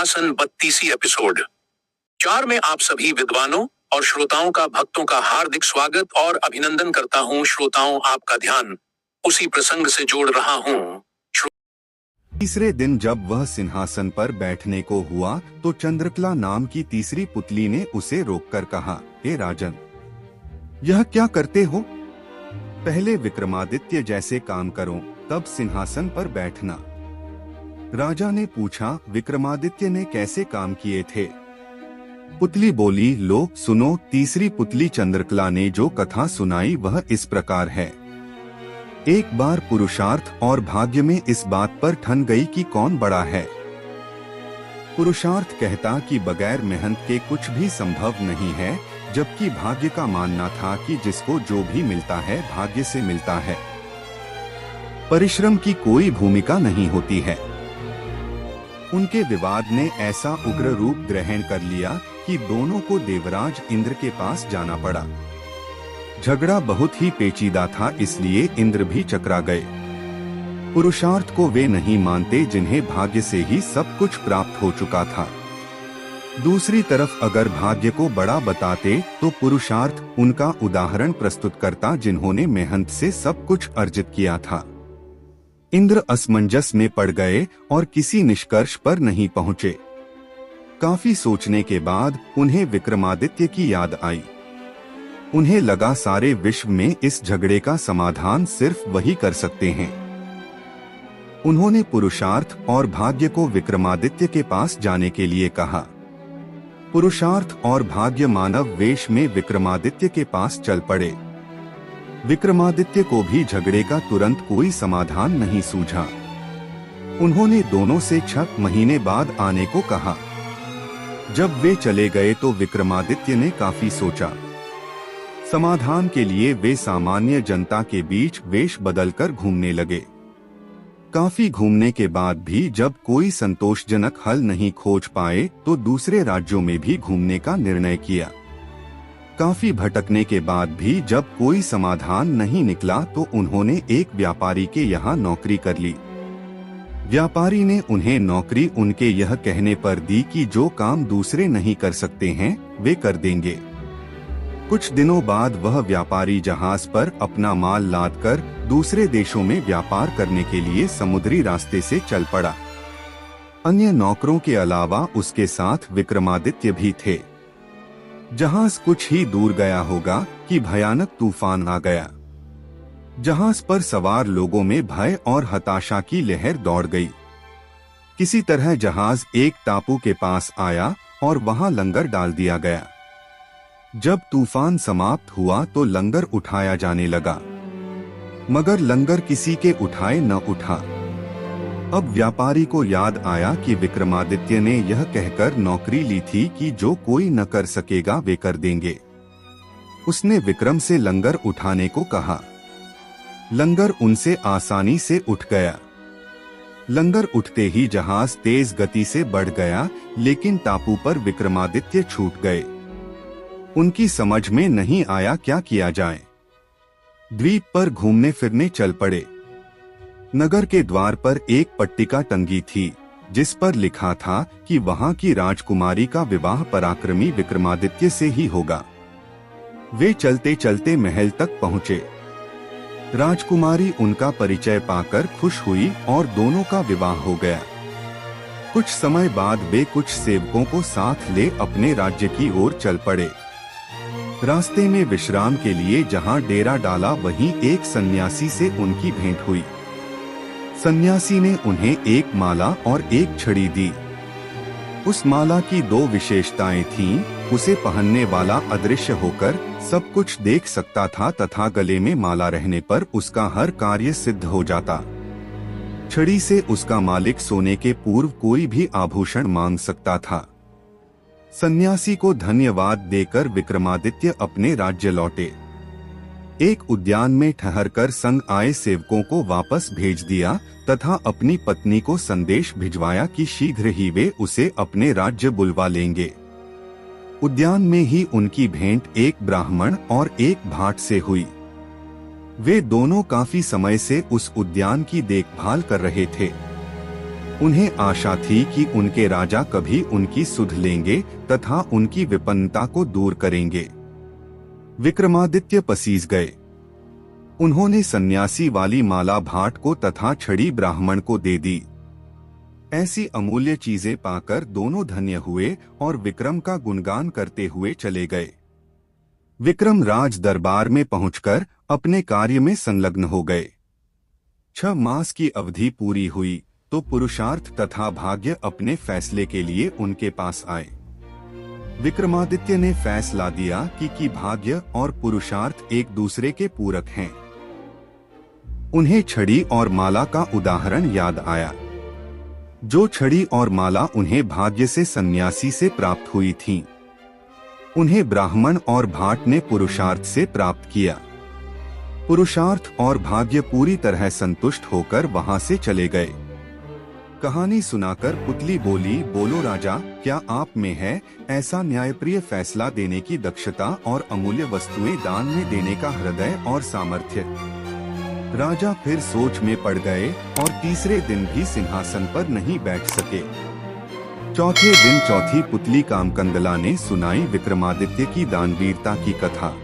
सिंहासन 32 एपिसोड 4 में आप सभी विद्वानों और श्रोताओं का भक्तों का हार्दिक स्वागत और अभिनंदन करता हूं। श्रोताओं, आपका ध्यान उसी प्रसंग से जोड़ रहा हूं। तीसरे दिन जब वह सिंहासन पर बैठने को हुआ तो चंद्रकला नाम की तीसरी पुतली ने उसे रोककर कहा, हे राजन, यह क्या करते हो? पहले विक्रमादित्य जैसे काम करो, तब सिंहासन पर बैठना। राजा ने पूछा, विक्रमादित्य ने कैसे काम किए थे? पुतली बोली, लो सुनो। तीसरी पुतली चंद्रकला ने जो कथा सुनाई वह इस प्रकार है। एक बार पुरुषार्थ और भाग्य में इस बात पर ठन गई कि कौन बड़ा है। पुरुषार्थ कहता कि बगैर मेहनत के कुछ भी संभव नहीं है, जबकि भाग्य का मानना था कि जिसको जो भी मिलता है भाग्य से मिलता है, परिश्रम की कोई भूमिका नहीं होती है। उनके विवाद ने ऐसा उग्र रूप ग्रहण कर लिया कि दोनों को देवराज इंद्र के पास जाना पड़ा। झगड़ा बहुत ही पेचीदा था, इसलिए इंद्र भी चकरा गए। पुरुषार्थ को वे नहीं मानते जिन्हें भाग्य से ही सब कुछ प्राप्त हो चुका था। दूसरी तरफ अगर भाग्य को बड़ा बताते तो पुरुषार्थ उनका उदाहरण प्रस्तुत करता जिन्होंने मेहनत से सब कुछ अर्जित किया था। इंद्र असमंजस में पड़ गए और किसी निष्कर्ष पर नहीं पहुंचे। काफी सोचने के बाद उन्हें विक्रमादित्य की याद आई। उन्हें लगा सारे विश्व में इस झगड़े का समाधान सिर्फ वही कर सकते हैं। उन्होंने पुरुषार्थ और भाग्य को विक्रमादित्य के पास जाने के लिए कहा। पुरुषार्थ और भाग्य मानव वेश में विक्रमादित्य के पास चल पड़े। विक्रमादित्य को भी झगड़े का तुरंत कोई समाधान नहीं सूझा। उन्होंने दोनों से 6 महीने बाद आने को कहा। जब वे चले गए तो विक्रमादित्य ने काफी सोचा। समाधान के लिए वे सामान्य जनता के बीच वेश बदलकर घूमने लगे। काफी घूमने के बाद भी जब कोई संतोषजनक हल नहीं खोज पाए तो दूसरे राज्यों में भी घूमने का निर्णय किया। काफी भटकने के बाद भी जब कोई समाधान नहीं निकला तो उन्होंने एक व्यापारी के यहाँ नौकरी कर ली। व्यापारी ने उन्हें नौकरी उनके यह कहने पर दी कि जो काम दूसरे नहीं कर सकते हैं वे कर देंगे। कुछ दिनों बाद वह व्यापारी जहाज पर अपना माल लादकर दूसरे देशों में व्यापार करने के लिए समुद्री रास्ते से चल पड़ा। अन्य नौकरों के अलावा उसके साथ विक्रमादित्य भी थे। जहाज कुछ ही दूर गया होगा कि भयानक तूफान आ गया। जहाज पर सवार लोगों में भय और हताशा की लहर दौड़ गई। किसी तरह जहाज एक टापू के पास आया और वहां लंगर डाल दिया गया। जब तूफान समाप्त हुआ तो लंगर उठाया जाने लगा, मगर लंगर किसी के उठाए न उठा। अब व्यापारी को याद आया कि विक्रमादित्य ने यह कहकर नौकरी ली थी कि जो कोई न कर सकेगा वे कर देंगे। उसने विक्रम से लंगर उठाने को कहा। लंगर उनसे आसानी से उठ गया। लंगर उठते ही जहाज तेज गति से बढ़ गया, लेकिन टापू पर विक्रमादित्य छूट गए। उनकी समझ में नहीं आया क्या किया जाए। द्वीप पर घूमने फिरने चल पड़े। नगर के द्वार पर एक पट्टिका टंगी थी जिस पर लिखा था कि वहां की राजकुमारी का विवाह पराक्रमी विक्रमादित्य से ही होगा। वे चलते चलते महल तक पहुँचे। राजकुमारी उनका परिचय पाकर खुश हुई और दोनों का विवाह हो गया। कुछ समय बाद वे कुछ सेवकों को साथ ले अपने राज्य की ओर चल पड़े। रास्ते में विश्राम के लिए जहां डेरा डाला वहीं एक सन्यासी से उनकी भेंट हुई। सन्यासी ने उन्हें एक माला और एक छड़ी दी। उस माला की 2 विशेषताएं थीं। उसे पहनने वाला अदृश्य होकर सब कुछ देख सकता था तथा गले में माला रहने पर उसका हर कार्य सिद्ध हो जाता। छड़ी से उसका मालिक सोने के पूर्व कोई भी आभूषण मांग सकता था। सन्यासी को धन्यवाद देकर विक्रमादित्य अपने राज्य लौटे। एक उद्यान में ठहरकर संग आए सेवकों को वापस भेज दिया तथा अपनी पत्नी को संदेश भिजवाया कि शीघ्र ही वे उसे अपने राज्य बुलवा लेंगे। उद्यान में ही उनकी भेंट एक ब्राह्मण और एक भाट से हुई। वे दोनों काफी समय से उस उद्यान की देखभाल कर रहे थे। उन्हें आशा थी कि उनके राजा कभी उनकी सुध लेंगे तथा उनकी विपन्नता को दूर करेंगे। विक्रमादित्य पसीज गए। उन्होंने सन्यासी वाली माला भाट को तथा छड़ी ब्राह्मण को दे दी। ऐसी अमूल्य चीजें पाकर दोनों धन्य हुए और विक्रम का गुणगान करते हुए चले गए। विक्रम राज दरबार में पहुंचकर अपने कार्य में संलग्न हो गए। 6 मास की अवधि पूरी हुई तो पुरुषार्थ तथा भाग्य अपने फैसले के लिए उनके पास आए। विक्रमादित्य ने फैसला दिया कि भाग्य और पुरुषार्थ एक दूसरे के पूरक हैं। उन्हें छड़ी और माला का उदाहरण याद आया। जो छड़ी और माला उन्हें भाग्य से सन्यासी से प्राप्त हुई थीं, उन्हें ब्राह्मण और भाट ने पुरुषार्थ से प्राप्त किया। पुरुषार्थ और भाग्य पूरी तरह संतुष्ट होकर वहां से चले गए। कहानी सुनाकर पुतली बोली, बोलो राजा, क्या आप में है ऐसा न्यायप्रिय फैसला देने की दक्षता और अमूल्य वस्तुएं दान में देने का हृदय और सामर्थ्य। राजा फिर सोच में पड़ गए और तीसरे दिन भी सिंहासन पर नहीं बैठ सके। चौथे दिन चौथी पुतली कामकंदला ने सुनाई विक्रमादित्य की दानवीरता की कथा।